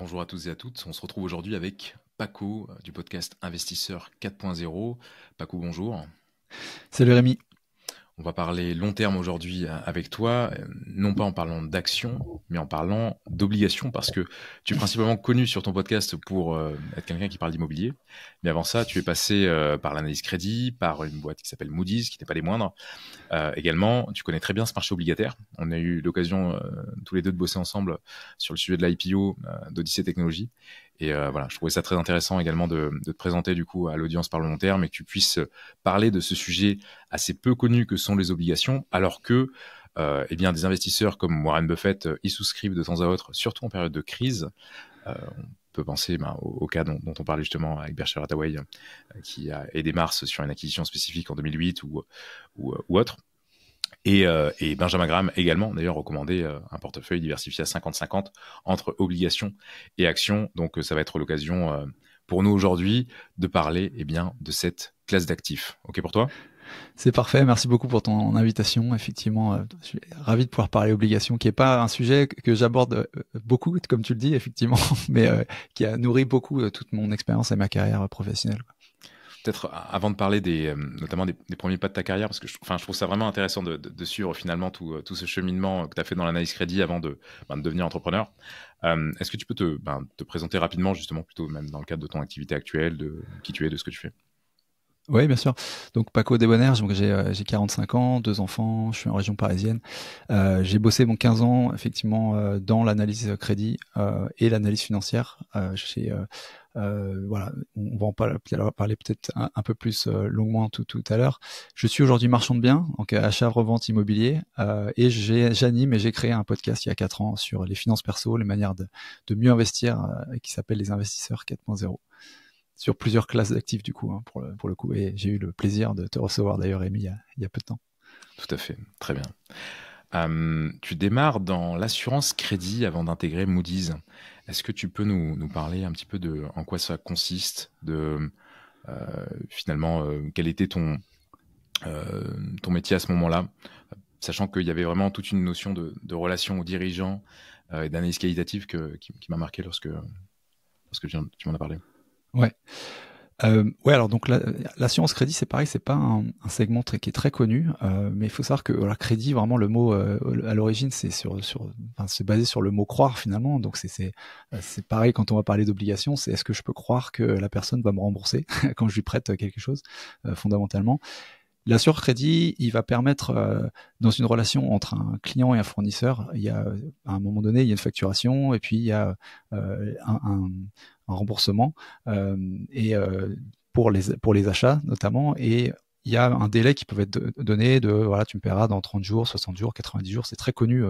Bonjour à tous et à toutes. On se retrouve aujourd'hui avec Paco du podcast Investisseur 4.0. Paco, bonjour. Salut Rémi. On va parler long terme aujourd'hui avec toi, non pas en parlant d'actions, mais en parlant d'obligations, parce que tu es principalement connu sur ton podcast pour être quelqu'un qui parle d'immobilier. Mais avant ça, tu es passé par l'analyse crédit, par une boîte qui s'appelle Moody's, qui n'est pas les moindres. Également, tu connais très bien ce marché obligataire. On a eu l'occasion tous les deux de bosser ensemble sur le sujet de l'IPO d'Odyssée Technologies. Et voilà, je trouvais ça très intéressant également de te présenter du coup à l'audience parlementaire, mais que tu puisses parler de ce sujet assez peu connu que sont les obligations, alors que eh bien, des investisseurs comme Warren Buffett y souscrivent de temps à autre, surtout en période de crise. On peut penser au cas dont on parlait justement avec Berkshire Hathaway, qui a aidé Mars sur une acquisition spécifique en 2008 ou autre. Et Benjamin Graham également, d'ailleurs, recommandé un portefeuille diversifié à 50-50 entre obligations et actions. Donc, ça va être l'occasion pour nous aujourd'hui de parler de cette classe d'actifs. OK pour toi ? C'est parfait, merci beaucoup pour ton invitation. Effectivement, je suis ravi de pouvoir parler obligations, qui n'est pas un sujet que j'aborde beaucoup, comme tu le dis, effectivement, mais qui a nourri beaucoup toute mon expérience et ma carrière professionnelle. Peut-être avant de parler notamment des premiers pas de ta carrière, parce que je trouve ça vraiment intéressant de suivre finalement tout ce cheminement que tu as fait dans l'analyse crédit avant de devenir entrepreneur. Est-ce que tu peux te présenter rapidement, justement, plutôt même dans le cadre de ton activité actuelle, de qui tu es, de ce que tu fais ? Oui, bien sûr. Donc Paco Débonnaire, j'ai 45 ans, 2 enfants, je suis en région parisienne. J'ai bossé 15 ans effectivement dans l'analyse crédit et l'analyse financière voilà, on va en parler peut-être un peu plus longuement tout à l'heure. Je suis aujourd'hui marchand de biens, donc achat-revente immobilier, et j'anime et j'ai créé un podcast il y a 4 ans sur les finances perso, les manières de mieux investir, qui s'appelle les investisseurs 4.0. Sur plusieurs classes d'actifs du coup, pour le coup. Et j'ai eu le plaisir de te recevoir d'ailleurs, Rémi, il y a peu de temps. Tout à fait, très bien. Tu démarres dans l'assurance crédit avant d'intégrer Moody's. Est-ce que tu peux nous parler un petit peu de en quoi ça consiste, finalement quel était ton métier à ce moment-là, sachant qu'il y avait vraiment toute une notion de relation aux dirigeants et d'analyse qualitative qui m'a marqué lorsque tu m'en as parlé. Ouais. Alors donc l'assurance crédit, c'est pareil, c'est pas un segment qui est très connu, mais il faut savoir que crédit, vraiment le mot à l'origine, c'est c'est basé sur le mot croire finalement. Donc c'est pareil quand on va parler d'obligation, c'est est-ce que je peux croire que la personne va me rembourser quand je lui prête quelque chose, fondamentalement. L'assureur crédit, il va permettre, dans une relation entre un client et un fournisseur, il y a à un moment donné, il y a une facturation et puis il y a un remboursement et pour les achats notamment. Et il y a un délai qui peut être donné de voilà, tu me paieras dans 30 jours, 60 jours, 90 jours. C'est très connu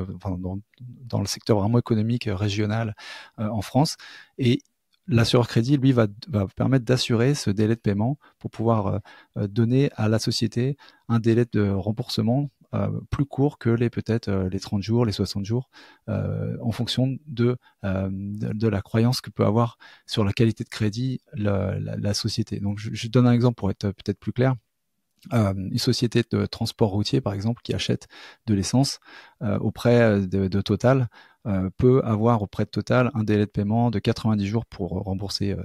dans le secteur vraiment économique régional en France. Et l'assureur crédit, lui, va permettre d'assurer ce délai de paiement pour pouvoir donner à la société un délai de remboursement plus court que peut-être les 30 jours, les 60 jours, en fonction de la croyance que peut avoir sur la qualité de crédit la société. Donc, je donne un exemple pour être peut-être plus clair. Une société de transport routier, par exemple, qui achète de l'essence auprès de Total, peut avoir auprès de Total un délai de paiement de 90 jours pour rembourser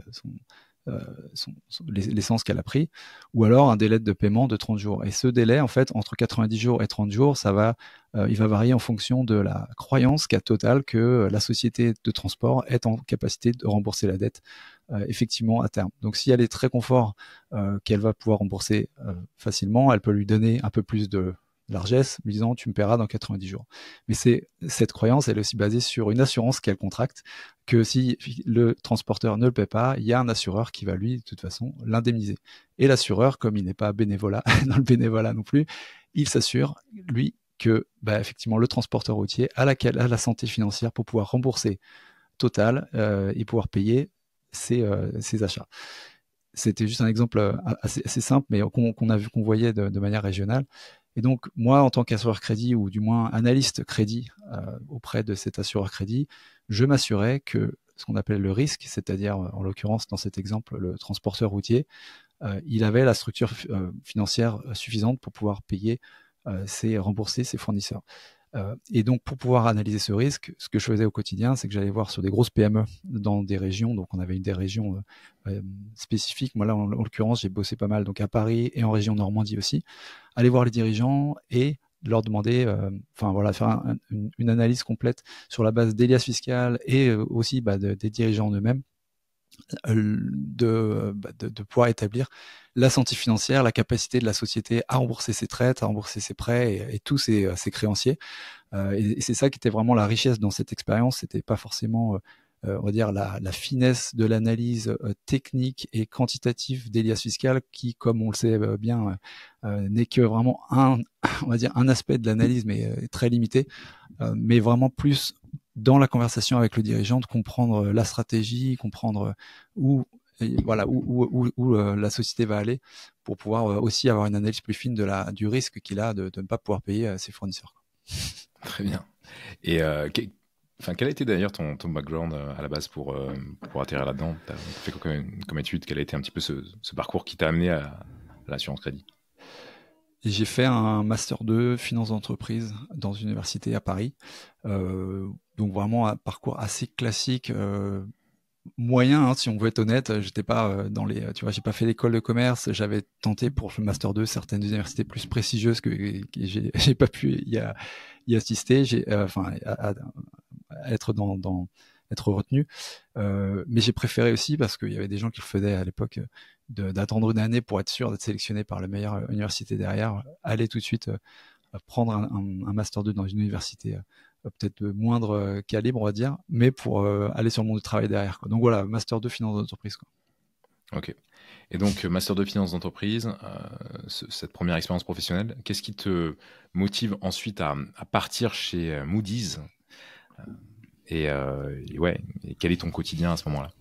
l'essence qu'elle a pris, ou alors un délai de paiement de 30 jours. Et ce délai, en fait, entre 90 jours et 30 jours, il va varier en fonction de la croyance qu'a Total que la société de transport est en capacité de rembourser la dette effectivement à terme. Donc si elle est très confort qu'elle va pouvoir rembourser facilement, elle peut lui donner un peu plus de largesse, lui disant tu me paieras dans 90 jours. Mais cette croyance, elle est aussi basée sur une assurance qu'elle contracte, que si le transporteur ne le paie pas, il y a un assureur qui va lui, de toute façon, l'indemniser. Et l'assureur, comme il n'est pas bénévolat, dans le bénévolat non plus, il s'assure, lui, que effectivement le transporteur routier a la santé financière pour pouvoir rembourser Total et pouvoir payer ses achats. C'était juste un exemple assez simple, mais qu'on voyait de manière régionale. Et donc, moi, en tant qu'assureur crédit, ou du moins analyste crédit auprès de cet assureur crédit, je m'assurais que ce qu'on appelle le risque, c'est-à-dire, en l'occurrence, dans cet exemple, le transporteur routier, il avait la structure financière suffisante pour pouvoir payer rembourser ses fournisseurs. Et donc, pour pouvoir analyser ce risque, ce que je faisais au quotidien, c'est que j'allais voir sur des grosses PME dans des régions. Donc, on avait des régions spécifiques. Moi, là, en l'occurrence, j'ai bossé pas mal donc à Paris et en région Normandie aussi. Aller voir les dirigeants et leur demander, faire une analyse complète sur la base des liasses fiscales et aussi des dirigeants eux-mêmes, de pouvoir établir la santé financière, la capacité de la société à rembourser ses traites, à rembourser ses prêts et tous ses créanciers. Et c'est ça qui était vraiment la richesse dans cette expérience. C'était pas forcément on va dire la finesse de l'analyse technique et quantitative des liasses fiscales qui, comme on le sait bien, n'est que vraiment on va dire un aspect de l'analyse, mais très limité, mais vraiment plus dans la conversation avec le dirigeant, de comprendre la stratégie, comprendre où la société va aller pour pouvoir aussi avoir une analyse plus fine du risque qu'il a de ne pas pouvoir payer ses fournisseurs. Très bien. Et quel a été d'ailleurs ton background à la base pour atterrir là-dedans? Tu as fait quoi comme étude? Quel a été un petit peu ce parcours qui t'a amené à l'assurance crédit? Et j'ai fait un master 2 finance d'entreprise dans une université à Paris. Donc vraiment un parcours assez classique, moyen, si on veut être honnête. J'étais pas j'ai pas fait l'école de commerce. J'avais tenté pour le master 2 certaines universités plus prestigieuses que j'ai pas pu y assister. À être être retenu. Mais j'ai préféré aussi parce qu'il y avait des gens qui le faisaient à l'époque d'attendre une année pour être sûr d'être sélectionné par la meilleure université derrière, aller tout de suite prendre un master 2 dans une université peut-être de moindre calibre, on va dire, mais pour aller sur le monde du travail derrière, quoi. Donc voilà, master 2 finance d'entreprise, quoi. Ok. Et donc, master 2 finance d'entreprise, cette première expérience professionnelle, qu'est-ce qui te motive ensuite à partir chez Moody's et quel est ton quotidien à ce moment-là?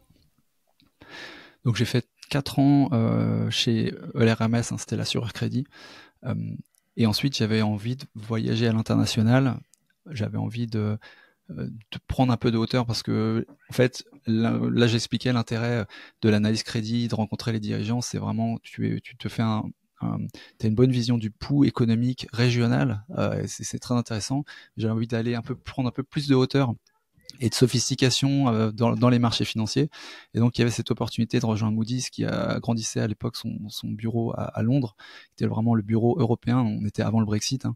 Donc j'ai fait 4 ans chez LRMS, c'était l'assureur crédit. Et ensuite, j'avais envie de voyager à l'international. J'avais envie de prendre un peu de hauteur parce que, en fait, là j'expliquais l'intérêt de l'analyse crédit, de rencontrer les dirigeants. C'est vraiment, tu te fais t'as une bonne vision du pouls économique régional. C'est très intéressant. J'ai envie d'aller prendre un peu plus de hauteur et de sophistication dans les marchés financiers. Et donc, il y avait cette opportunité de rejoindre Moody's qui agrandissait à l'époque son bureau à Londres, qui était vraiment le bureau européen. On était avant le Brexit,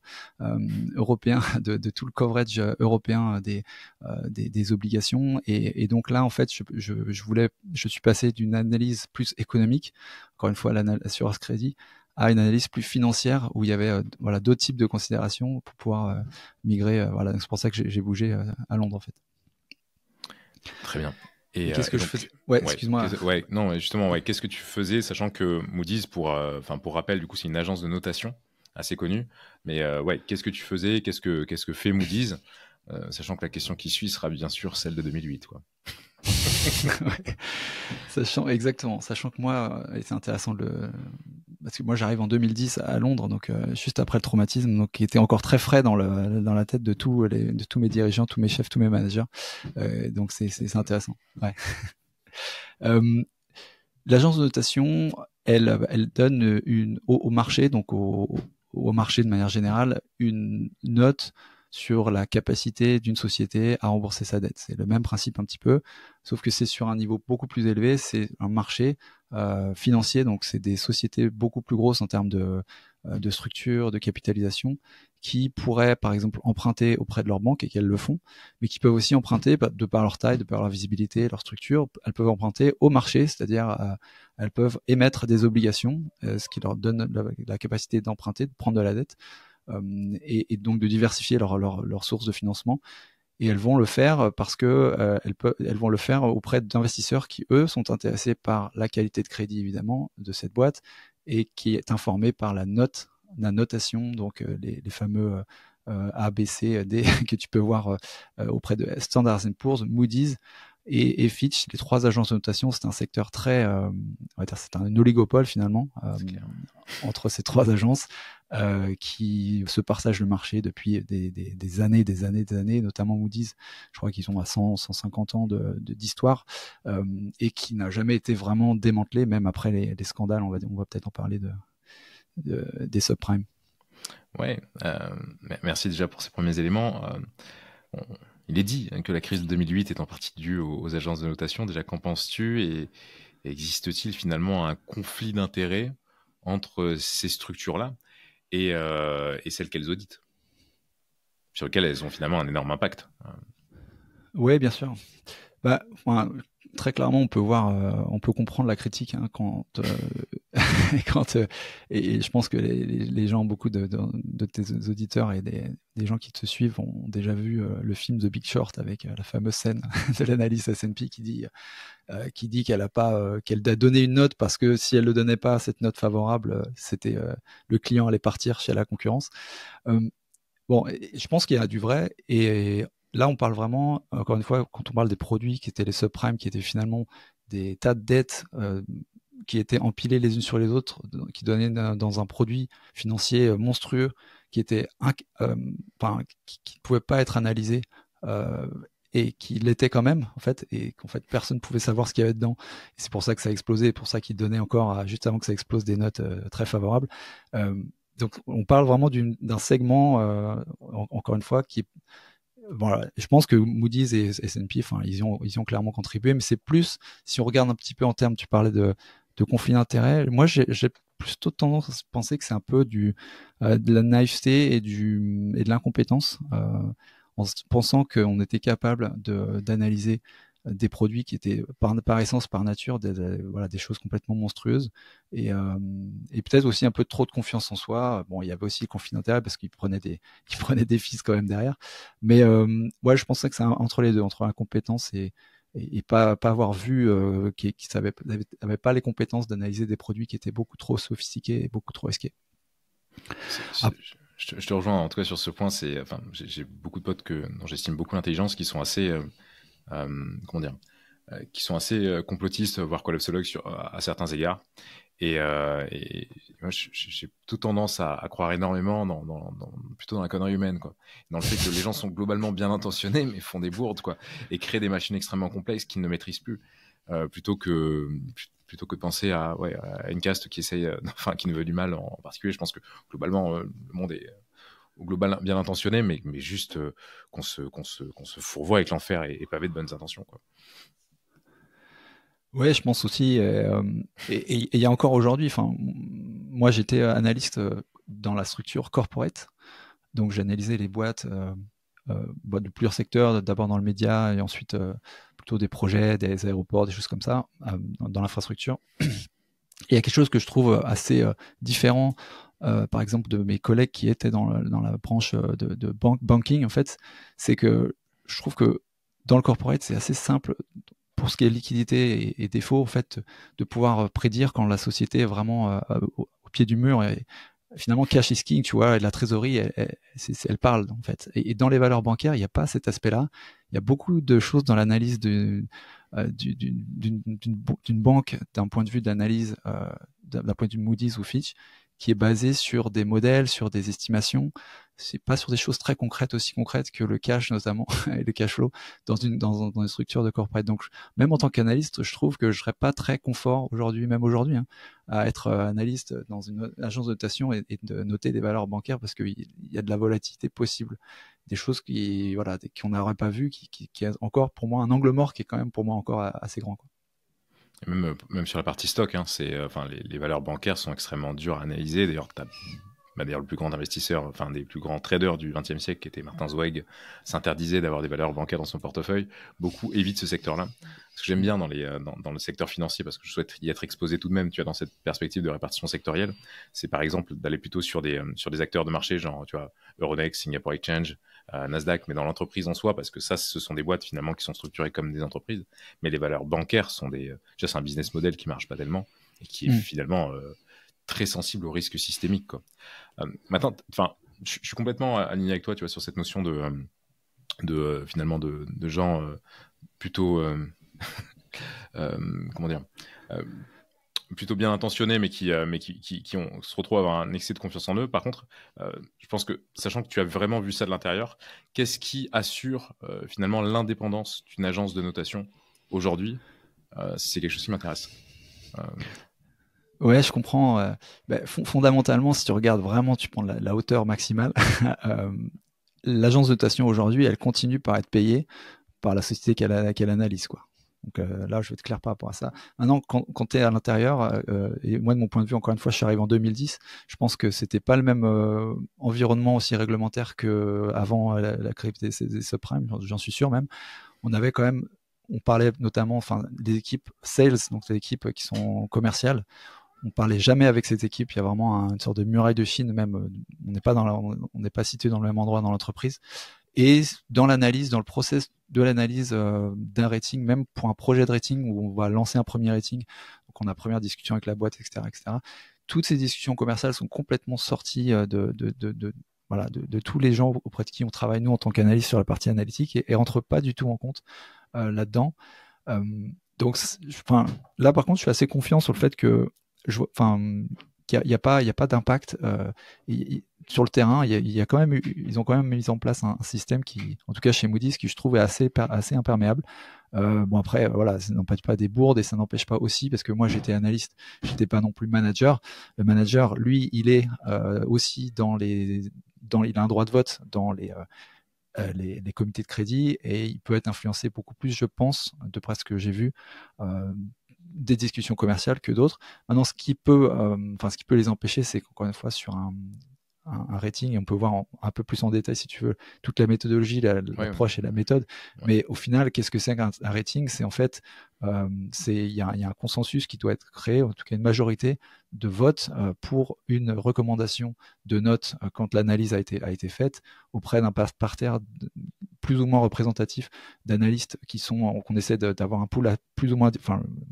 européen, de tout le coverage européen des obligations. Et donc là, en fait, je suis passé d'une analyse plus économique, encore une fois, l'assurance crédit, à une analyse plus financière où il y avait d'autres types de considérations pour pouvoir migrer. C'est pour ça que j'ai bougé à Londres, en fait. Très bien. Et qu'est-ce que je faisais? Excuse-moi. Qu'est-ce que tu faisais, sachant que Moody's, pour rappel, du coup, c'est une agence de notation assez connue. Mais qu'est-ce que tu faisais? Qu'est-ce que fait Moody's? Sachant que la question qui suit sera bien sûr celle de 2008, quoi. Sachant que moi, c'est intéressant parce que moi j'arrive en 2010 à Londres, donc juste après le traumatisme, donc qui était encore très frais dans la tête de tous mes dirigeants, tous mes chefs, tous mes managers. Donc c'est intéressant. Ouais. L'agence de notation, elle donne au marché, donc au marché de manière générale, une note sur la capacité d'une société à rembourser sa dette. C'est le même principe un petit peu, sauf que c'est sur un niveau beaucoup plus élevé. C'est un marché financier, donc c'est des sociétés beaucoup plus grosses en termes de structure, de capitalisation, qui pourraient par exemple emprunter auprès de leurs banques et qu'elles le font, mais qui peuvent aussi emprunter de par leur taille, de par leur visibilité, leur structure. Elles peuvent emprunter au marché, c'est-à-dire elles peuvent émettre des obligations, ce qui leur donne la capacité d'emprunter, de prendre de la dette. Et donc de diversifier leurs sources de financement. Et elles vont le faire parce que elles vont le faire auprès d'investisseurs qui, eux, sont intéressés par la qualité de crédit, évidemment, de cette boîte et qui est informé par la notation, donc les fameux A, B, C, D que tu peux voir auprès de Standard & Poor's, Moody's et Fitch. Les 3 agences de notation, c'est un secteur très, on va dire, c'est un oligopole finalement entre ces 3 agences qui se partagent le marché depuis des années, notamment Moody's. Je crois qu'ils sont à 150 ans d'histoire et qui n'a jamais été vraiment démantelé, même après les scandales. On va peut-être en parler des subprimes. Ouais, merci déjà pour ces premiers éléments. On- il est dit que la crise de 2008 est en partie due aux agences de notation. Déjà, qu'en penses-tu et existe-t-il finalement un conflit d'intérêts entre ces structures-là et celles qu'elles auditent, sur lesquelles elles ont finalement un énorme impact? Oui, bien sûr. Bah, enfin, très clairement, on peut comprendre la critique hein, quand, et je pense que les gens, beaucoup de tes auditeurs et des gens qui te suivent ont déjà vu le film The Big Short avec la fameuse scène de l'analyse S&P qui dit qu'elle a donné une note parce que si elle ne donnait pas cette note favorable, le client allait partir chez la concurrence. Euh, Bon, je pense qu'il y a du vrai. Et là, on parle vraiment, encore une fois, quand on parle des produits qui étaient les subprimes, qui étaient finalement des tas de dettes qui étaient empilées les unes sur les autres, qui donnaient dans un produit financier monstrueux, qui était qui ne pouvait pas être analysé euh, et qui l'était quand même, en fait, et qu'en fait personne ne pouvait savoir ce qu'il y avait dedans. Et c'est pour ça que ça a explosé, pour ça qu'il donnait encore, juste avant que ça explose, des notes très favorables. Euh, donc on parle vraiment d'un segment, encore une fois, qui voilà, je pense que Moody's et S&P, enfin, ils y ont clairement contribué, mais c'est plus, si on regarde un petit peu en termes, tu parlais de conflit d'intérêts, moi j'ai plutôt tendance à penser que c'est un peu de la naïveté et de l'incompétence, en pensant qu'on était capable d'analyser des produits qui étaient par essence, par nature, voilà, des choses complètement monstrueuses et peut-être aussi un peu trop de confiance en soi. Bon, il y avait aussi le conflit d'intérêts parce qu'ils prenaient des fils quand même derrière. Mais ouais, je pensais que c'est entre les deux, entre l'incompétence et pas avoir vu qui avait pas les compétences d'analyser des produits qui étaient beaucoup trop sophistiqués et beaucoup trop risqués. Ah, Je te rejoins en tout cas sur ce point. Enfin, j'ai beaucoup de potes dont j'estime beaucoup l'intelligence qui sont assez, comment dire, qui sont assez complotistes, voire collapsologues à certains égards. Et moi, j'ai plutôt tendance à croire énormément plutôt dans la connerie humaine, quoi. Dans le fait que les gens sont globalement bien intentionnés, mais font des bourdes, quoi, et créent des machines extrêmement complexes qu'ils ne maîtrisent plus, plutôt que de penser ouais, à une caste qui essaye, enfin, qui ne veut du mal en particulier. Je pense que globalement, le monde est au global bien intentionné, mais juste qu'on se fourvoie avec l'enfer et pavé de bonnes intentions, quoi. ouais, je pense aussi. Et il y a encore aujourd'hui, enfin, moi j'étais analyste dans la structure corporate, donc j'analysais les boîtes de plusieurs secteurs, d'abord dans le média et ensuite plutôt des projets, des aéroports, des choses comme ça, dans l'infrastructure. Il y a quelque chose que je trouve assez différent, par exemple, de mes collègues qui étaient dans la branche de banking, en fait, c'est que je trouve que dans le corporate, c'est assez simple pour ce qui est liquidité et défaut, en fait, de pouvoir prédire quand la société est vraiment au pied du mur et finalement cash is king, tu vois, et la trésorerie, elle parle en fait. Et dans les valeurs bancaires, il n'y a pas cet aspect-là. Il y a beaucoup de choses dans l'analyse d'une banque d'un point de vue d'analyse, d'un point de vue Moody's ou Fitch, qui est basé sur des modèles, sur des estimations. C'est pas sur des choses très concrètes, aussi concrètes que le cash notamment et le cash flow dans une structure de corporate. Donc même en tant qu'analyste, je trouve que je serais pas très confort aujourd'hui, même aujourd'hui, hein, à être analyste dans une agence de notation et de noter des valeurs bancaires parce qu'il y a de la volatilité possible, des choses voilà, qu'on n'aurait pas vues, qui est encore pour moi un angle mort qui est quand même pour moi encore assez grand, quoi. Et même sur la partie stock, hein, enfin, les valeurs bancaires sont extrêmement dures à analyser. D'ailleurs, d'ailleurs, le plus grand investisseur, enfin, des plus grands traders du XXe siècle, qui était Martin Zweig, s'interdisait d'avoir des valeurs bancaires dans son portefeuille. Beaucoup évitent ce secteur-là. Ce que j'aime bien dans le secteur financier, parce que je souhaite y être exposé tout de même, tu vois, dans cette perspective de répartition sectorielle, c'est par exemple d'aller plutôt sur des acteurs de marché, genre, tu vois, Euronext, Singapore Exchange, Nasdaq, mais dans l'entreprise en soi, parce que ça, ce sont des boîtes finalement qui sont structurées comme des entreprises. Mais les valeurs bancaires sont déjà, c'est un business model qui marche pas tellement et qui est finalement très sensible au risque systémique, quoi. Maintenant, enfin, je suis complètement aligné avec toi, tu vois, sur cette notion finalement de gens plutôt comment dire, euh, plutôt bien intentionnés, mais se retrouvent à avoir un excès de confiance en eux. Par contre, je pense que, sachant que tu as vraiment vu ça de l'intérieur, qu'est-ce qui assure finalement l'indépendance d'une agence de notation aujourd'hui? C'est quelque chose qui m'intéresse. Ouais, je comprends. Fondamentalement, si tu regardes vraiment, tu prends la hauteur maximale. euh, L'agence de notation aujourd'hui, elle continue par être payée par la société qu'elle analyse, quoi. Donc là, je vais être clair par rapport à ça. Maintenant, quand tu es à l'intérieur, et moi de mon point de vue, encore une fois, je suis arrivé en 2010, je pense que c'était pas le même environnement aussi réglementaire qu'avant la crypto des subprimes, j'en suis sûr même. On avait quand même, on parlait notamment, enfin, des équipes sales, donc des équipes qui sont commerciales. On parlait jamais avec cette équipe. Il y a vraiment une sorte de muraille de Chine, même. On n'est pas on n'est pas situé dans le même endroit dans l'entreprise. Et dans l'analyse, dans le process de l'analyse d'un rating, même pour un projet de rating où on va lancer un premier rating, donc on a première discussion avec la boîte, etc., etc. Toutes ces discussions commerciales sont complètement sorties voilà, de tous les gens auprès de qui on travaille, nous, en tant qu'analyste sur la partie analytique, et rentrent pas du tout en compte là-dedans. Euh, donc, enfin, là, par contre, je suis assez confiant sur le fait que, enfin, qu'il n'y a pas d'impact sur le terrain. Il y a quand même ils ont quand même mis en place un système qui, en tout cas chez Moody's, qui je trouve est assez imperméable. Bon après, voilà, ça n'empêche pas des bourdes et ça n'empêche pas aussi, parce que moi j'étais analyste, j'étais pas non plus manager. Le manager, lui, il est aussi il a un droit de vote dans les comités de crédit, et il peut être influencé beaucoup plus, je pense, de près ce que j'ai vu, des discussions commerciales que d'autres. Maintenant, ce qui peut les empêcher, c'est qu'encore une fois, sur un rating, et on peut voir un peu plus en détail, si tu veux, toute la méthodologie, Ouais, l'approche et la méthode. ouais. Mais au final, qu'est-ce que c'est qu'un rating? C'est en fait, il y a un consensus qui doit être créé, en tout cas une majorité de votes pour une recommandation de note quand l'analyse a été faite auprès d'un parterre plus ou moins représentatif d'analystes qu'on essaie d'avoir un pool plus ou moins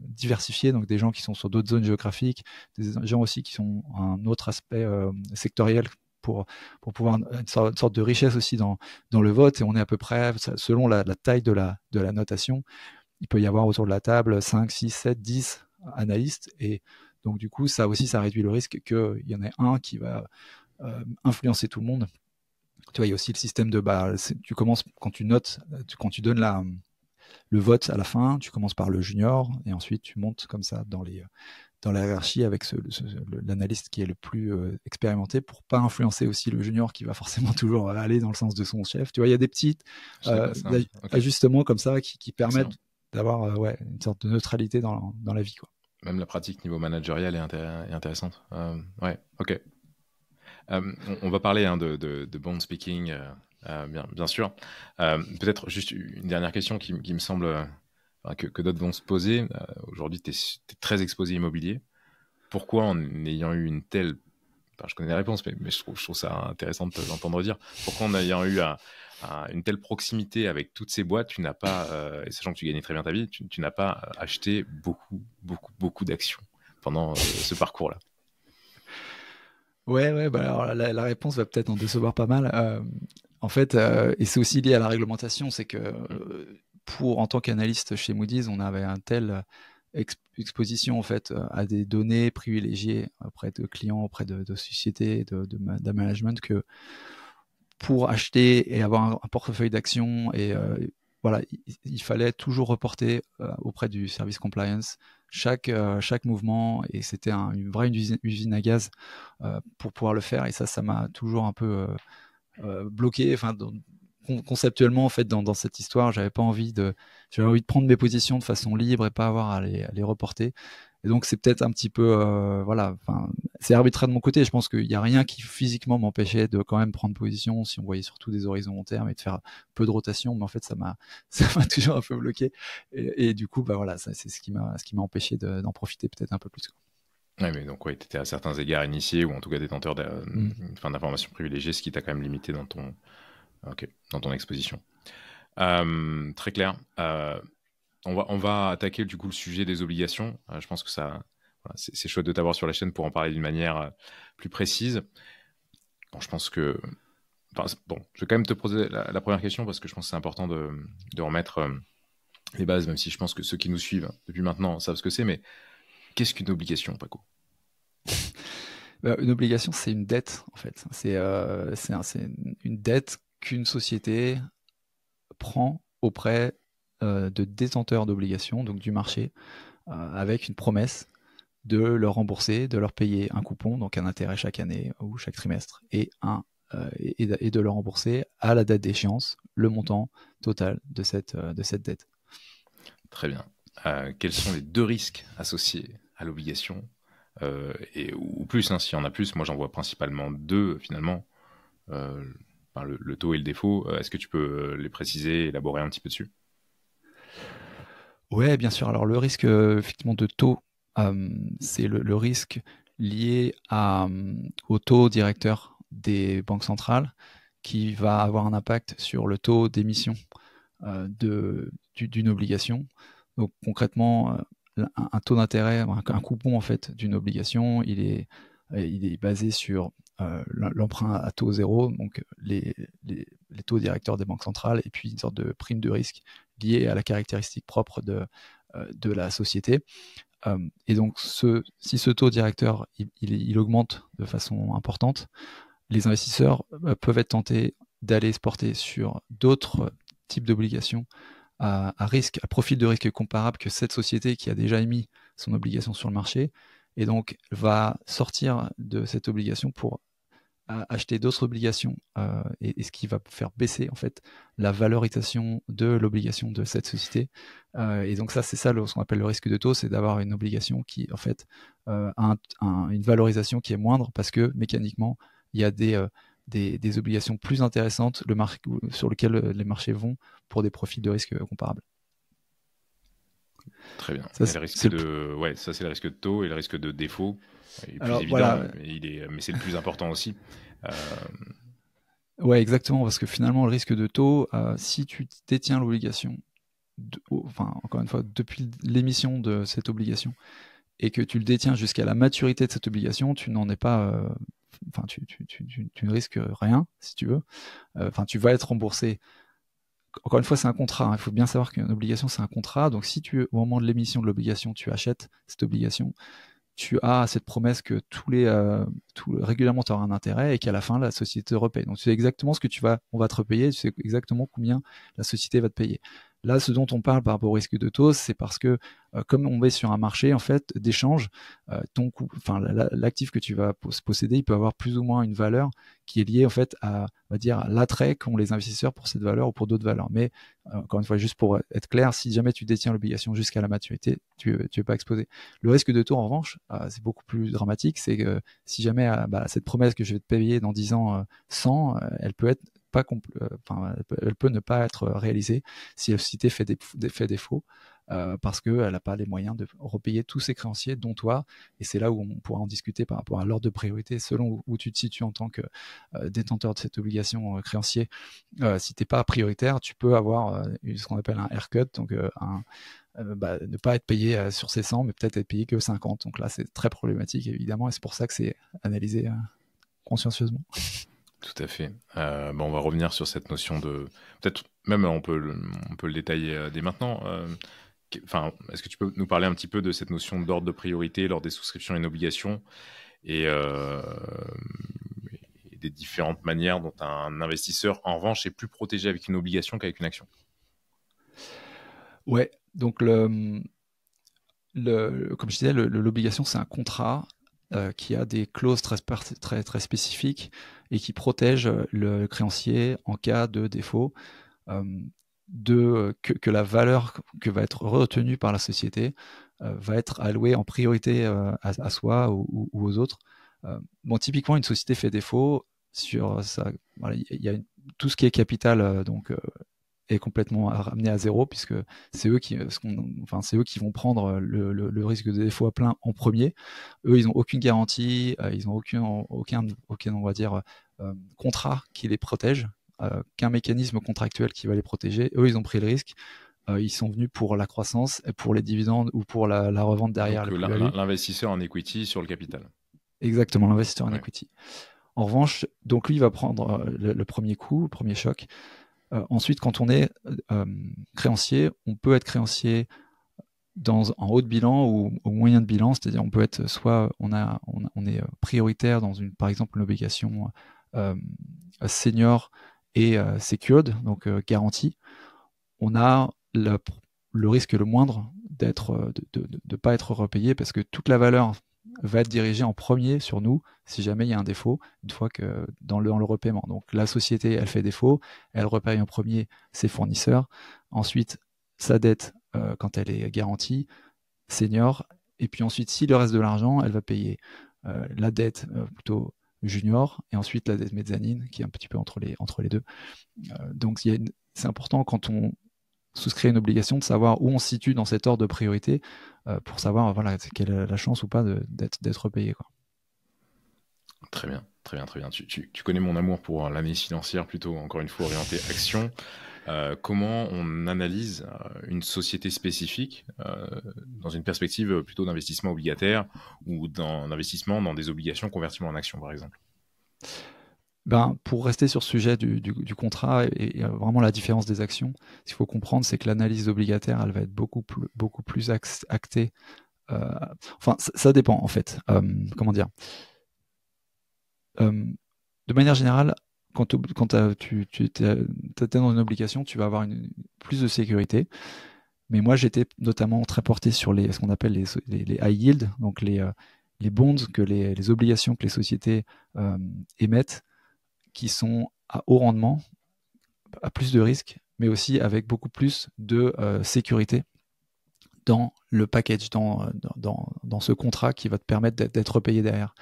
diversifié, donc des gens qui sont sur d'autres zones géographiques, des gens aussi qui sont un autre aspect sectoriel pour pouvoir une sorte de richesse aussi dans le vote. Et on est à peu près, selon la taille de la notation, il peut y avoir autour de la table 5, 6, 7, 10 analystes. Et donc, du coup, ça aussi, ça réduit le risque qu'il y en ait un qui va influencer tout le monde. Tu vois, il y a aussi le système tu commences, quand tu notes, quand tu donnes le vote à la fin, tu commences par le junior et ensuite tu montes comme ça dans la hiérarchie avec l'analyste qui est le plus expérimenté, pour pas influencer aussi le junior qui va forcément toujours aller dans le sens de son chef. Tu vois, il y a des petits Okay. ajustements comme ça qui permettent Excellent. d'avoir une sorte de neutralité dans la vie, quoi. Même la pratique niveau managérial est intéressante. Ouais, ok. On va parler hein, de bond speaking, bien sûr. Peut-être juste une dernière question qui me semble que d'autres vont se poser. Aujourd'hui, tu es très exposé immobilier. Pourquoi, en ayant eu une telle... Enfin, je connais les réponses, mais je trouve ça intéressant de t'entendre dire. Pourquoi, en ayant eu une telle proximité avec toutes ces boîtes, tu n'as pas, et sachant que tu gagnais très bien ta vie, tu n'as pas acheté beaucoup d'actions pendant ce parcours-là? Ouais, bah alors la réponse va peut-être en décevoir pas mal. En fait, et c'est aussi lié à la réglementation, c'est que en tant qu'analyste chez Moody's, on avait un tel exposition en fait à des données privilégiées auprès de clients, auprès de sociétés, de management, que pour acheter et avoir un portefeuille d'actions, et voilà, il fallait toujours reporter auprès du service compliance chaque mouvement, et c'était une vraie usine à gaz pour pouvoir le faire. Et ça m'a toujours un peu bloqué. Enfin, conceptuellement, en fait, dans cette histoire, j'avais envie de prendre mes positions de façon libre et pas avoir à les reporter. Et donc, c'est peut-être un petit peu, voilà, enfin, c'est arbitraire de mon côté. Je pense qu'il n'y a rien qui physiquement m'empêchait de quand même prendre position si on voyait surtout des horizons long terme et de faire peu de rotation. Mais en fait, ça m'a toujours un peu bloqué. Et du coup, bah voilà, c'est ce qui m'a empêché d'en profiter peut-être un peu plus. Ouais, mais donc, ouais, tu étais à certains égards initié, ou en tout cas détenteur d'informations privilégiées, ce qui t'a quand même limité dans ton exposition. Très clair. On va attaquer du coup le sujet des obligations. Je pense que c'est chouette de t'avoir sur la chaîne pour en parler d'une manière plus précise. Bon, je pense que... Bon, je vais quand même te poser la première question parce que je pense que c'est important de remettre les bases, même si je pense que ceux qui nous suivent depuis maintenant savent ce que c'est, mais qu'est-ce qu'une obligation, Paco? Une obligation, c'est une dette, en fait. C'est une dette qu'une société prend auprès de détenteurs d'obligations, donc du marché, avec une promesse de leur rembourser, de leur payer un coupon, donc un intérêt chaque année ou chaque trimestre, et de leur rembourser à la date d'échéance le montant total de cette dette. Très bien. Quels sont les 2 risques associés à l'obligation ou plus, hein, s'il y en a plus? Moi, j'en vois principalement 2 finalement. Le taux et le défaut. Est-ce que tu peux les préciser, élaborer un petit peu dessus? Ouais, bien sûr. Alors le risque effectivement de taux, c'est le risque lié au taux directeur des banques centrales qui va avoir un impact sur le taux d'émission d'une obligation. Donc concrètement, un taux d'intérêt, un coupon en fait d'une obligation, il est basé sur l'emprunt à taux zéro, donc les taux directeurs des banques centrales, et puis une sorte de prime de risque liée à la caractéristique propre de la société. Et donc, si ce taux directeur il augmente de façon importante, les investisseurs peuvent être tentés d'aller se porter sur d'autres types d'obligations à profil de risque comparable que cette société qui a déjà émis son obligation sur le marché, et donc va sortir de cette obligation pour acheter d'autres obligations, et ce qui va faire baisser en fait la valorisation de l'obligation de cette société. Et donc ça, c'est ça ce qu'on appelle le risque de taux, c'est d'avoir une obligation qui en fait a une valorisation qui est moindre parce que mécaniquement il y a des obligations plus intéressantes sur lesquelles les marchés vont pour des profils de risque comparables. Très bien. Ça, Et le risque ça c'est le risque de taux, et le risque de défaut est plus évident, voilà. mais c'est le plus important aussi. Ouais, exactement, parce que finalement le risque de taux, si tu détiens l'obligation, encore une fois, depuis l'émission de cette obligation, et que tu le détiens jusqu'à la maturité de cette obligation, tu n'en es pas, tu ne risques rien, si tu veux. Tu vas être remboursé. Encore une fois, c'est un contrat, hein. Il faut bien savoir qu'une obligation, c'est un contrat. Donc, si au moment de l'émission de l'obligation, tu achètes cette obligation, tu as cette promesse que régulièrement tu auras un intérêt et qu'à la fin la société te repaye. Donc tu sais exactement on va te repayer, tu sais exactement combien la société va te payer. Là, ce dont on parle par rapport au risque de taux, c'est parce que comme on est sur un marché en fait d'échange, l'actif que tu vas posséder, il peut avoir plus ou moins une valeur qui est liée en fait à, on va dire, l'attrait qu'ont les investisseurs pour cette valeur ou pour d'autres valeurs. Mais encore une fois, juste pour être clair, si jamais tu détiens l'obligation jusqu'à la maturité, tu es pas exposé. Le risque de taux, en revanche, c'est beaucoup plus dramatique. C'est que si jamais cette promesse que je vais te payer dans 10 ans 100, elle peut être pas elle peut ne pas être réalisée si la société fait défaut, parce qu'elle n'a pas les moyens de repayer tous ses créanciers, dont toi. Et c'est là où on pourra en discuter par rapport à l'ordre de priorité, selon où tu te situes en tant que détenteur de cette obligation créancier. Si tu n'es pas prioritaire, tu peux avoir ce qu'on appelle un haircut, donc ne pas être payé sur ces 100, mais peut-être être payé que 50. Donc là, c'est très problématique, évidemment, et c'est pour ça que c'est analysé consciencieusement. Tout à fait. On va revenir sur cette notion de... Peut-être même on peut le détailler dès maintenant. Est-ce que tu peux nous parler un petit peu de cette notion d'ordre de priorité lors des souscriptions à une obligation et des différentes manières dont un investisseur, en revanche, est plus protégé avec une obligation qu'avec une action? Ouais, donc comme je disais, l'obligation, c'est un contrat qui a des clauses très, très spécifiques et qui protège le créancier en cas de défaut, que la valeur que va être retenue par la société va être allouée en priorité à soi ou aux autres. Typiquement, une société fait défaut sur ça. Voilà, tout ce qui est capital, est complètement ramené à zéro, puisque c'est eux c'est eux qui vont prendre le risque de défaut à plein en premier. Eux, ils n'ont aucune garantie, ils n'ont aucun, on va dire, contrat qui les protège, qu'un mécanisme contractuel qui va les protéger. Eux, ils ont pris le risque. Ils sont venus pour la croissance, pour les dividendes ou pour la revente derrière. Donc l'investisseur en equity sur le capital. Exactement, l'investisseur en equity. En revanche, donc lui, il va prendre le premier coup, le premier choc. Ensuite, quand on est créancier, on peut être créancier en haut de bilan ou au moyen de bilan, c'est-à-dire on peut être soit on est prioritaire dans par exemple une obligation senior et secured, donc garantie. On a le risque le moindre de pas être repayé parce que toute la valeur va être dirigée en premier sur nous si jamais il y a un défaut, une fois que dans le repaiement. Donc la société, elle fait défaut, elle repaye en premier ses fournisseurs, ensuite sa dette quand elle est garantie, senior, et puis ensuite si le reste de l'argent, elle va payer la dette plutôt junior, et ensuite la dette mezzanine qui est un petit peu entre les deux. Donc c'est important quand on souscrit une obligation de savoir où on se situe dans cet ordre de priorité pour savoir voilà, quelle est la chance ou pas d'être payé, quoi. Très bien, très bien, très bien. Tu connais mon amour pour l'analyse financière, plutôt encore une fois orientée action. Comment on analyse une société spécifique dans une perspective plutôt d'investissement obligataire ou d'investissement dans des obligations convertibles en actions, par exemple? Ben, pour rester sur ce sujet du contrat et vraiment la différence des actions, ce qu'il faut comprendre, c'est que l'analyse obligataire, elle va être beaucoup plus actée. Enfin, ça dépend en fait. Comment dire? De manière générale, quand tu es dans une obligation, tu vas avoir plus de sécurité. Mais moi, j'étais notamment très porté sur ce qu'on appelle les high yield, donc les bonds, les obligations que les sociétés émettent, qui sont à haut rendement, à plus de risques, mais aussi avec beaucoup plus de sécurité dans le package, dans ce contrat qui va te permettre d'être payé derrière.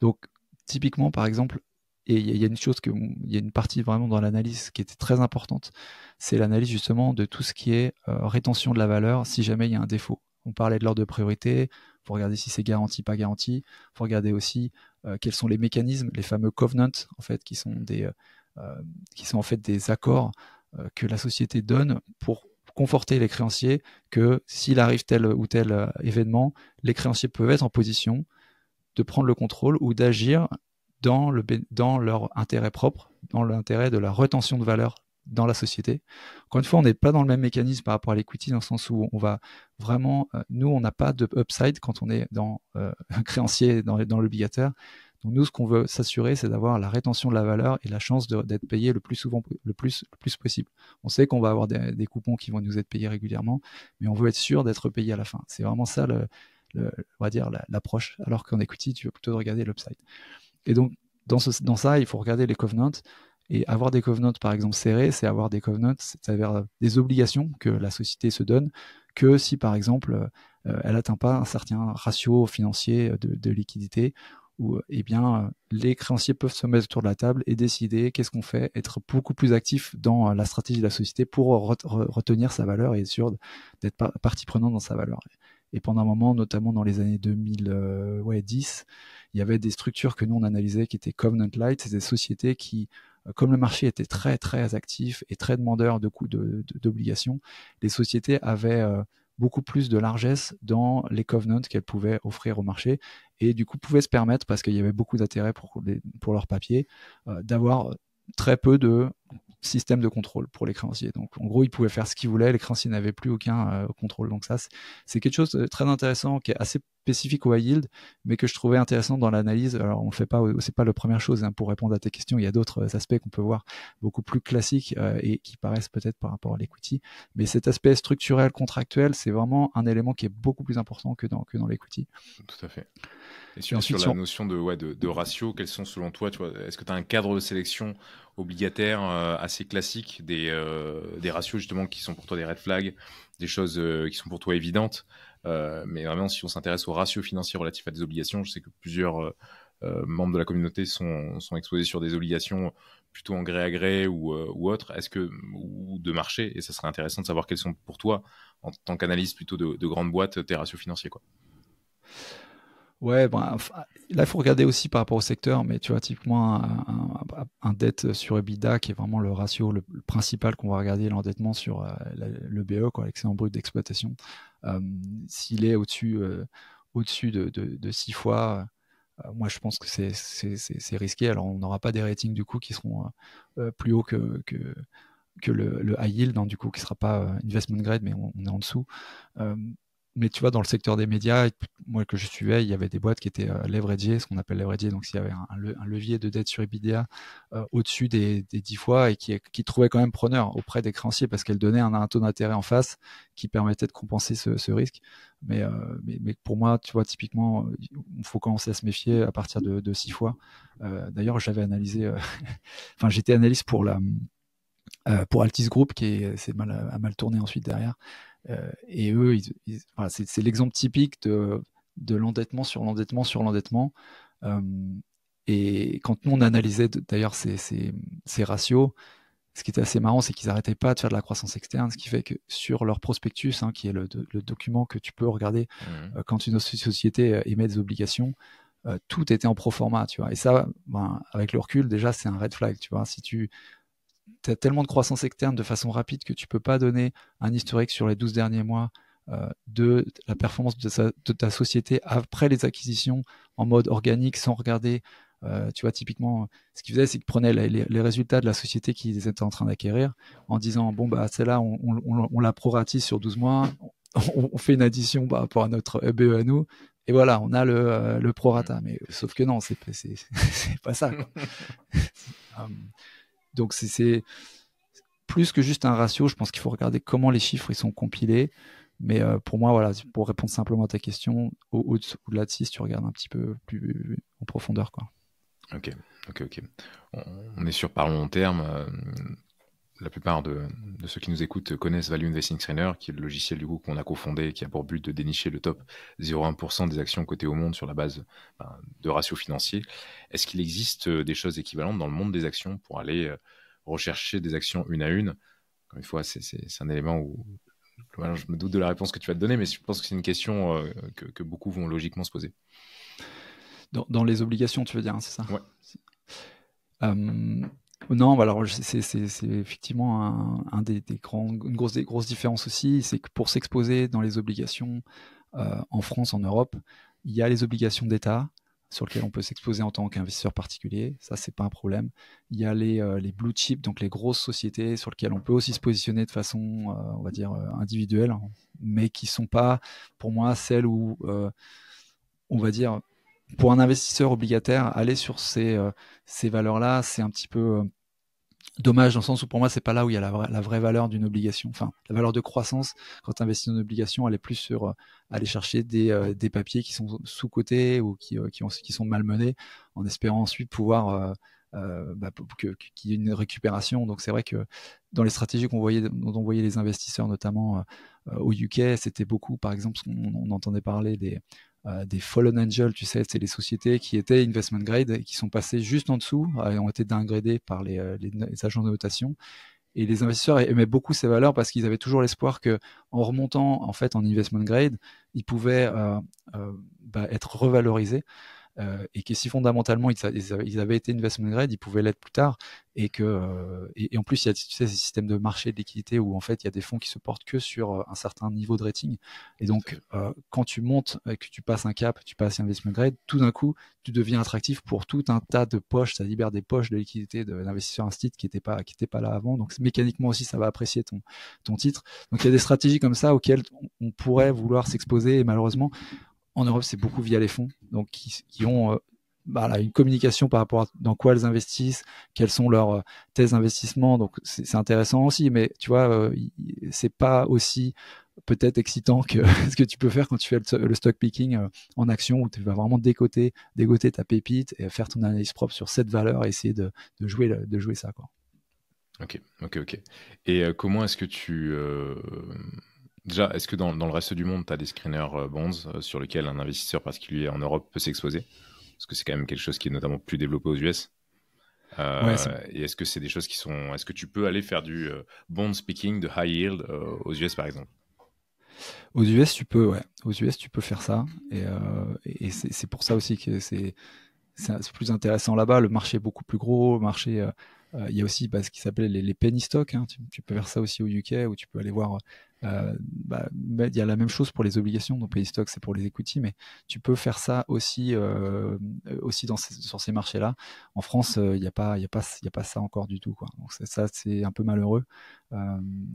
Donc, typiquement, par exemple, et il y a une partie vraiment dans l'analyse qui était très importante, c'est l'analyse justement de tout ce qui est rétention de la valeur si jamais il y a un défaut. On parlait de l'ordre de priorité, il faut regarder si c'est garanti, pas garanti. Il faut regarder aussi quels sont les mécanismes, les fameux covenants, en fait, qui sont en fait des accords que la société donne pour conforter les créanciers que s'il arrive tel ou tel événement, les créanciers peuvent être en position de prendre le contrôle ou d'agir dans leur intérêt propre, dans l'intérêt de la retention de valeur dans la société. Encore une fois, on n'est pas dans le même mécanisme par rapport à l'equity, dans le sens où on va vraiment, nous, on n'a pas de upside quand on est dans un créancier, dans l'obligataire. Donc nous, ce qu'on veut s'assurer, c'est d'avoir la rétention de la valeur et la chance d'être payé le plus possible. On sait qu'on va avoir des coupons qui vont nous être payés régulièrement, mais on veut être sûr d'être payé à la fin. C'est vraiment ça, on va dire, l'approche, alors qu'en equity, tu veux plutôt regarder l'upside. Et donc, dans ça, il faut regarder les covenants. Et avoir des covenants, par exemple, serrés, c'est avoir des covenants, c'est-à-dire des obligations que la société se donne, que si, par exemple, elle n'atteint pas un certain ratio financier de liquidité, où eh bien, les créanciers peuvent se mettre autour de la table et décider qu'est-ce qu'on fait, être beaucoup plus actif dans la stratégie de la société pour retenir sa valeur et être sûr d'être partie prenante dans sa valeur. Et pendant un moment, notamment dans les années 2010, il y avait des structures que nous on analysait qui étaient Covenant Light, c'est des sociétés qui, comme le marché était très très actif et très demandeur de coûts d'obligations, les sociétés avaient beaucoup plus de largesse dans les covenants qu'elles pouvaient offrir au marché et du coup pouvaient se permettre, parce qu'il y avait beaucoup d'intérêt pour leur papier, d'avoir très peu de système de contrôle pour les créanciers. Donc en gros, ils pouvaient faire ce qu'ils voulaient, les créanciers n'avaient plus aucun contrôle. Donc ça, c'est quelque chose de très intéressant qui est assez spécifique au high yield, mais que je trouvais intéressant dans l'analyse. Alors c'est pas la première chose, hein, pour répondre à tes questions. Il y a d'autres aspects qu'on peut voir beaucoup plus classiques et qui paraissent peut-être par rapport à l'equity. Mais cet aspect structurel, contractuel, c'est vraiment un élément qui est beaucoup plus important que dans l'equity. Tout à fait. Et sur la notion de ratio, quels sont selon toi, est-ce que tu as un cadre de sélection obligataire assez classique, des ratios justement qui sont pour toi des red flags, des choses qui sont pour toi évidentes, mais vraiment si on s'intéresse aux ratios financiers relatifs à des obligations, je sais que plusieurs membres de la communauté sont exposés sur des obligations plutôt en gré à gré ou autres, ou de marché, et ça serait intéressant de savoir quels sont pour toi, en tant qu'analyste plutôt de grandes boîtes, tes ratios financiers, quoi. Ouais, là, il faut regarder aussi par rapport au secteur, mais tu vois, typiquement, un dette sur EBITDA, qui est vraiment le ratio le principal qu'on va regarder, l'endettement sur le BE, quoi, l'excédent brut d'exploitation. S'il est au-dessus de 6 fois, moi, je pense que c'est risqué. Alors, on n'aura pas des ratings, du coup, qui seront plus hauts que le high yield, hein, du coup, qui ne sera pas investment grade, mais on est en dessous. mais tu vois, dans le secteur des médias, moi que je suivais, il y avait des boîtes qui étaient leveragées, ce qu'on appelle leveragées, donc s'il y avait un levier de dette sur EBITDA au-dessus des 10 fois et qui trouvait quand même preneur auprès des créanciers parce qu'elle donnait un taux d'intérêt en face qui permettait de compenser ce risque. Mais pour moi, tu vois, typiquement, il faut commencer à se méfier à partir de 6 fois. D'ailleurs, j'avais analysé, enfin, j'étais analyste pour Altis Group a mal tourné ensuite derrière. Et eux, voilà, c'est l'exemple typique de l'endettement sur l'endettement sur l'endettement. Euh, et quand nous, on analysait d'ailleurs ces ratios, ce qui était assez marrant, c'est qu'ils n'arrêtaient pas de faire de la croissance externe, ce qui fait que sur leur prospectus, hein, qui est le document que tu peux regarder quand une société émet des obligations, tout était en pro forma, tu vois. Et ça, ben, avec le recul, déjà, c'est un red flag, tu vois. Si tu as tellement de croissance externe de façon rapide que tu peux pas donner un historique sur les 12 derniers mois de la performance de ta société après les acquisitions en mode organique sans regarder. Tu vois, typiquement, ce qu'ils faisaient, c'est qu'ils prenaient les résultats de la société qu'ils étaient en train d'acquérir en disant, bon, bah, celle-là, on la proratise sur 12 mois, on fait une addition par rapport à notre EBE à nous, et voilà, on a le prorata. Mais sauf que non, c'est pas ça, quoi. Donc, c'est plus que juste un ratio. Je pense qu'il faut regarder comment les chiffres ils sont compilés. Mais pour moi, voilà, pour répondre simplement à ta question, au-delà de 6, tu regardes un petit peu plus en profondeur, quoi. Ok. On est sur par long terme. La plupart de ceux qui nous écoutent connaissent Value Investing Trainer, qui est le logiciel du coup qu'on a cofondé et qui a pour but de dénicher le top 0,1% des actions cotées au monde sur la base de ratios financiers. Est-ce qu'il existe des choses équivalentes dans le monde des actions pour aller rechercher des actions une à une? Encore une fois, c'est un élément où je me doute de la réponse que tu vas te donner, mais je pense que c'est une question que beaucoup vont logiquement se poser. Dans les obligations, tu veux dire, hein, c'est ça? Ouais. Non, alors c'est effectivement une grosse différence aussi, c'est que pour s'exposer dans les obligations en France, en Europe, il y a les obligations d'État sur lesquelles on peut s'exposer en tant qu'investisseur particulier, ça c'est pas un problème. Il y a les blue chips, donc les grosses sociétés sur lesquelles on peut aussi se positionner de façon, on va dire, individuelle, mais qui sont pas, pour moi, celles où, on va dire, pour un investisseur obligataire, aller sur ces valeurs-là, c'est un petit peu dommage dans le sens où pour moi, c'est pas là où il y a la vraie valeur d'une obligation. Enfin, la valeur de croissance, quand tu investis dans une obligation, elle est plus sur aller chercher des papiers qui sont sous-cotés ou qui sont malmenés, en espérant ensuite pouvoir qu'il y ait une récupération. Donc c'est vrai que dans les stratégies dont on voyait les investisseurs, notamment au UK, c'était beaucoup, par exemple, on entendait parler des fallen angels, tu sais, c'est les sociétés qui étaient investment grade et qui sont passées juste en dessous et ont été downgradées par les agents de notation. Et les investisseurs aimaient beaucoup ces valeurs parce qu'ils avaient toujours l'espoir que, en remontant en fait en investment grade, ils pouvaient être revalorisés. Et que si fondamentalement ils avaient été investment grade, ils pouvaient l'être plus tard, et en plus il y a, tu sais, ces systèmes de marché de liquidité où en fait il y a des fonds qui se portent que sur un certain niveau de rating, et donc quand tu montes et que tu passes un cap, tu passes investment grade, tout d'un coup tu deviens attractif pour tout un tas de poches, ça libère des poches de liquidité d'investisseurs instituts qui n'étaient pas là avant, donc mécaniquement aussi ça va apprécier ton titre. Donc il y a des stratégies comme ça auxquelles on pourrait vouloir s'exposer, et malheureusement en Europe, c'est beaucoup via les fonds, donc qui ont une communication par rapport à dans quoi elles investissent, quelles sont leurs thèses d'investissement. Donc c'est intéressant aussi, mais tu vois, c'est pas aussi peut-être excitant que ce que tu peux faire quand tu fais le stock picking en action, où tu vas vraiment dégoter ta pépite et faire ton analyse propre sur cette valeur et essayer de jouer ça, quoi. Ok. Et comment est-ce que déjà, est-ce que dans le reste du monde, tu as des screeners bonds sur lesquels un investisseur particulier en Europe peut s'exposer? Parce que c'est quand même quelque chose qui est notamment plus développé aux US. Ouais, Et est-ce que c'est des choses est-ce que tu peux aller faire du bond speaking, de high yield aux US par exemple? aux US, tu peux, ouais. Aux US, tu peux faire ça. Et c'est pour ça aussi que c'est plus intéressant là-bas. Le marché est beaucoup plus gros. Il y a aussi ce qui s'appelle les penny stocks, hein. Tu peux faire ça aussi au UK, où tu peux aller voir Mais il y a la même chose pour les obligations, donc penny stock c'est pour les equity, mais tu peux faire ça aussi sur ces marchés-là. En France, il n'y a pas ça encore du tout, quoi. Donc ça, c'est un peu malheureux.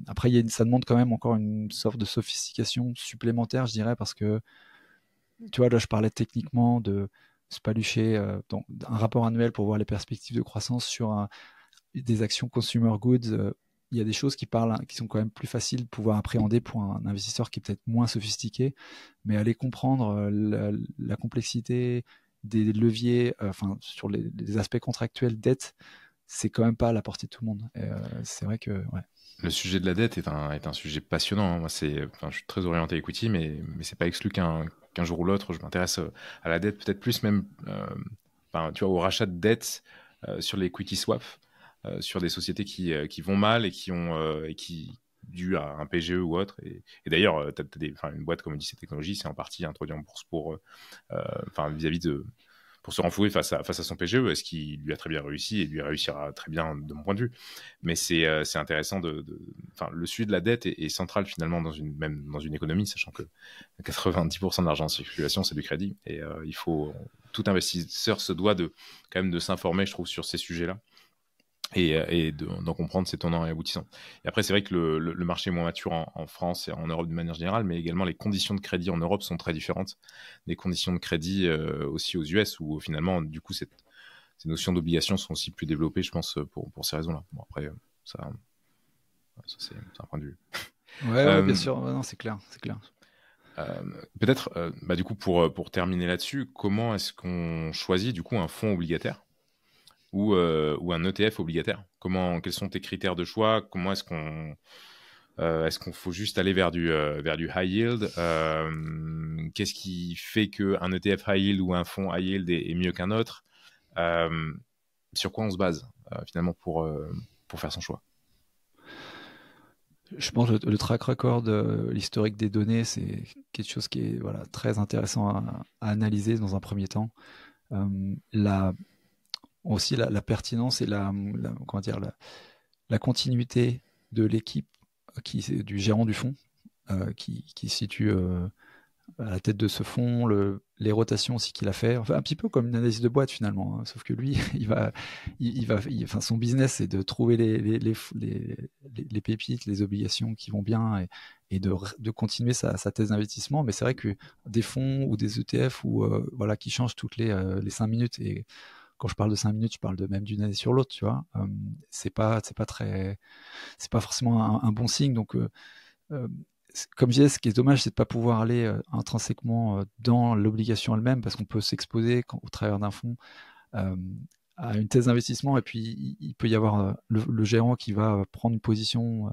Après, ça demande quand même encore une sorte de sophistication supplémentaire, je dirais, parce que tu vois, là, je parlais techniquement de se palucher un rapport annuel pour voir les perspectives de croissance sur des actions consumer goods. Il y a des choses qui sont quand même plus faciles de pouvoir appréhender pour un investisseur qui est peut-être moins sophistiqué, mais aller comprendre la complexité des leviers, sur les aspects contractuels, dette, c'est quand même pas à la portée de tout le monde. Et, c'est vrai que, ouais. Le sujet de la dette est un sujet passionnant, hein. Moi, je suis très orienté equity, mais c'est pas exclu qu'un jour ou l'autre, je m'intéresse à la dette, peut-être plus même, tu vois, au rachat de dettes sur les equity swaps, sur des sociétés qui vont mal et qui dû à un PGE ou autre. Et d'ailleurs, une boîte comme Odyssey Technologies, c'est en partie introduit en bourse vis-à-vis pour se renflouer face à son PGE, ce qui lui a très bien réussi et lui réussira très bien de mon point de vue. Mais c'est intéressant le sujet de la dette est central finalement même dans une économie, sachant que 90% de l'argent en circulation, c'est du crédit. Et tout investisseur se doit quand même de s'informer, je trouve, sur ces sujets-là. Et d'en comprendre ses tenants et aboutissants. Et après, c'est vrai que le marché est moins mature en France et en Europe de manière générale, mais également les conditions de crédit en Europe sont très différentes des conditions de crédit aussi aux US, où finalement, du coup, ces notions d'obligation sont aussi plus développées, je pense, pour ces raisons-là. Bon, après, ça c'est un point de vue. Ouais, bien sûr. Non, c'est clair. Peut-être, du coup, pour terminer là-dessus, comment est-ce qu'on choisit du coup un fonds obligataire ou un ETF obligataire? Quels sont tes critères de choix? Comment est-ce qu'on faut juste aller vers du high yield? Qu'est-ce qui fait qu'un ETF high yield ou un fonds high yield est mieux qu'un autre? Sur quoi on se base finalement pour faire son choix? Je pense que le track record, l'historique des données, c'est quelque chose qui est très intéressant à analyser dans un premier temps. Aussi la pertinence et comment dire, la continuité de l'équipe du gérant du fonds qui se situe à la tête de ce fonds, les rotations aussi qu'il a fait, enfin un petit peu comme une analyse de boîte finalement, hein, sauf que lui, son business c'est de trouver les pépites, les obligations qui vont bien et de continuer sa thèse d'investissement. Mais c'est vrai que des fonds ou des ETF qui changent toutes les 5 minutes, et quand je parle de 5 minutes, je parle même d'une année sur l'autre, tu vois. C'est pas forcément un bon signe. Donc, comme je disais, ce qui est dommage, c'est de ne pas pouvoir aller intrinsèquement dans l'obligation elle-même, parce qu'on peut s'exposer au travers d'un fonds à une thèse d'investissement, et puis il peut y avoir le gérant qui va prendre une position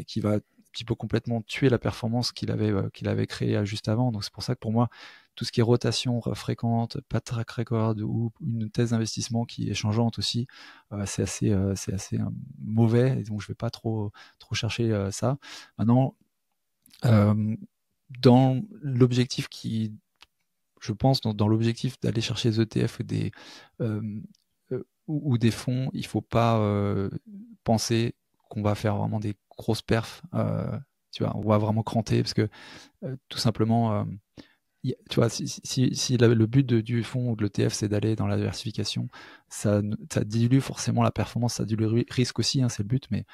qui peut complètement tuer la performance qu'il avait créée juste avant. Donc c'est pour ça que pour moi, tout ce qui est rotation fréquente, pas de track record ou une thèse d'investissement qui est changeante aussi, c'est assez mauvais. Et donc je vais pas trop chercher ça. Maintenant, dans l'objectif je pense, dans l'objectif d'aller chercher des ETF ou des fonds, il faut pas penser qu'on va faire vraiment des grosses perfs. Tu vois, on va vraiment cranter parce que tout simplement, tu vois, si le but du fonds ou de l'ETF c'est d'aller dans la diversification, ça dilue forcément la performance, ça dilue le risque aussi, hein, c'est le but, mais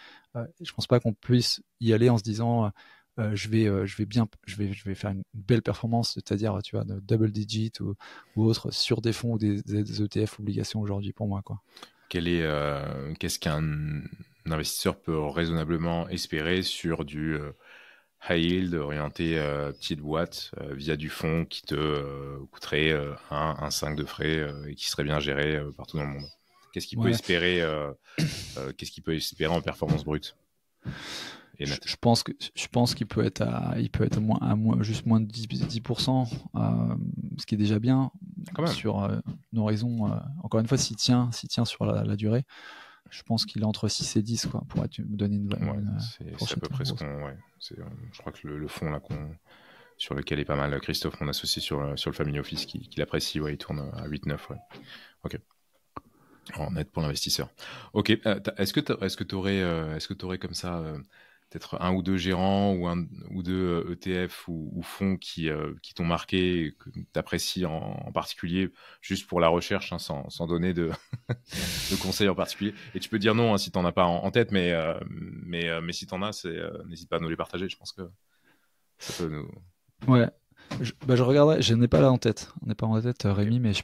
je pense pas qu'on puisse y aller en se disant je vais faire une belle performance, c'est-à-dire tu vois de double digit ou autre sur des fonds ou des ETF obligations aujourd'hui pour moi, quoi. Qu'est-ce qu'un investisseur peut raisonnablement espérer sur du high yield orienté petite boîte via du fonds qui te coûterait 1,5 de frais et qui serait bien géré partout dans le monde? Qu'est-ce qu'il peut espérer en performance brute et nette? Je pense qu'il peut être juste moins de 10%, ce qui est déjà bien sur une horizon. Encore une fois, s'il tient sur la durée, je pense qu'il est entre 6 et 10, quoi, pour me donner une c'est à peu près ce qu'on. Ouais, je crois que le fonds là sur lequel est pas mal Christophe, mon associé sur le Family Office, qui l'apprécie, il tourne à 8-9. Ouais. Ok. En net pour l'investisseur. Ok. Est-ce que tu aurais comme ça peut-être un ou deux gérants ou un ou deux ETF ou fonds qui t'ont marqué et que tu apprécies en particulier, juste pour la recherche, hein, sans donner de, de conseils en particulier. Et tu peux dire non, hein, si tu n'en as pas en tête, mais si tu en as, n'hésite pas à nous les partager. Je pense que ça peut nous... Ouais. Je regarderai, je n'ai pas là en tête. On n'est pas en tête, Rémi, mais je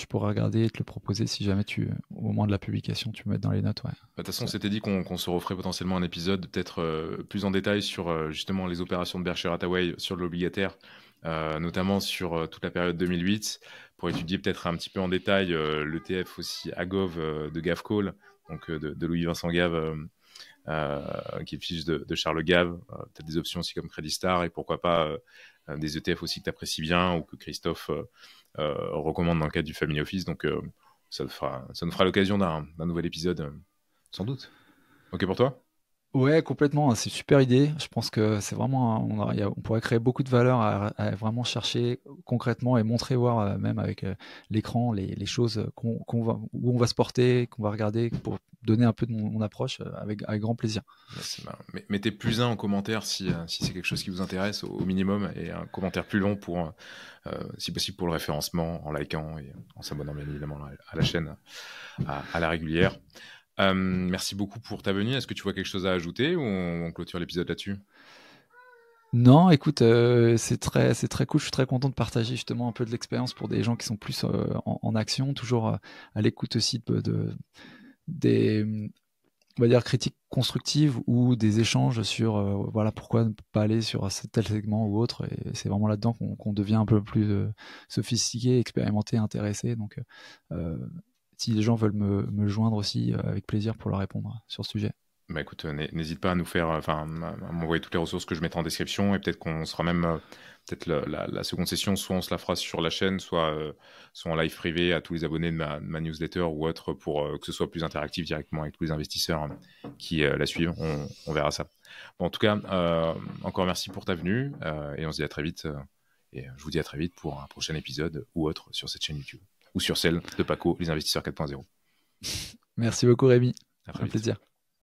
pourrais regarder et te le proposer si jamais au moment de la publication, tu me mets dans les notes. Ouais. De toute façon, on s'était dit qu'on se referait potentiellement un épisode, peut-être plus en détail sur justement les opérations de Berkshire Hathaway sur l'obligataire, notamment sur toute la période 2008, pour étudier peut-être un petit peu en détail l'ETF aussi Agov de Gavcall, donc de Louis-Vincent Gave, qui est le fils de Charles Gave, peut-être des options aussi comme Credit Star, et pourquoi pas des ETF aussi que tu apprécies bien ou que Christophe recommande dans le cadre du Family Office. Donc ça nous fera l'occasion d'un nouvel épisode, sans doute. Ok pour toi? Ouais, complètement. C'est une super idée. Je pense que c'est vraiment, on pourrait créer beaucoup de valeur à vraiment chercher concrètement et montrer, voir même avec l'écran les choses où on va se porter, qu'on va regarder pour donner un peu de mon approche avec grand plaisir. Mettez plus un en commentaire si c'est quelque chose qui vous intéresse au minimum, et un commentaire plus long pour, si possible, pour le référencement, en likant et en s'abonnant bien évidemment à la chaîne à la régulière. Merci beaucoup pour ta venue. Est-ce que tu vois quelque chose à ajouter ou on clôture l'épisode là-dessus? Non, écoute, c'est très cool. Je suis très content de partager justement un peu de l'expérience pour des gens qui sont plus en action, toujours à l'écoute aussi des, on va dire, critiques constructives ou des échanges sur voilà, pourquoi ne pas aller sur tel segment ou autre. Et c'est vraiment là-dedans qu'on devient un peu plus sophistiqué, expérimenté, intéressé. Donc, si les gens veulent me joindre aussi, avec plaisir pour leur répondre sur ce sujet. Bah écoute, n'hésite pas à nous faire, à m'envoyer toutes les ressources que je mettrai en description, et peut-être qu'on sera même, peut-être la seconde session, soit on se la fera sur la chaîne, soit en live privé à tous les abonnés de ma newsletter ou autre, pour que ce soit plus interactif directement avec tous les investisseurs qui la suivent. On verra ça. Bon, en tout cas, encore merci pour ta venue, et on se dit à très vite. Et je vous dis à très vite pour un prochain épisode ou autre sur cette chaîne YouTube ou sur celle de Paco, les investisseurs 4.0. Merci beaucoup, Rémi. À très Un vite. plaisir.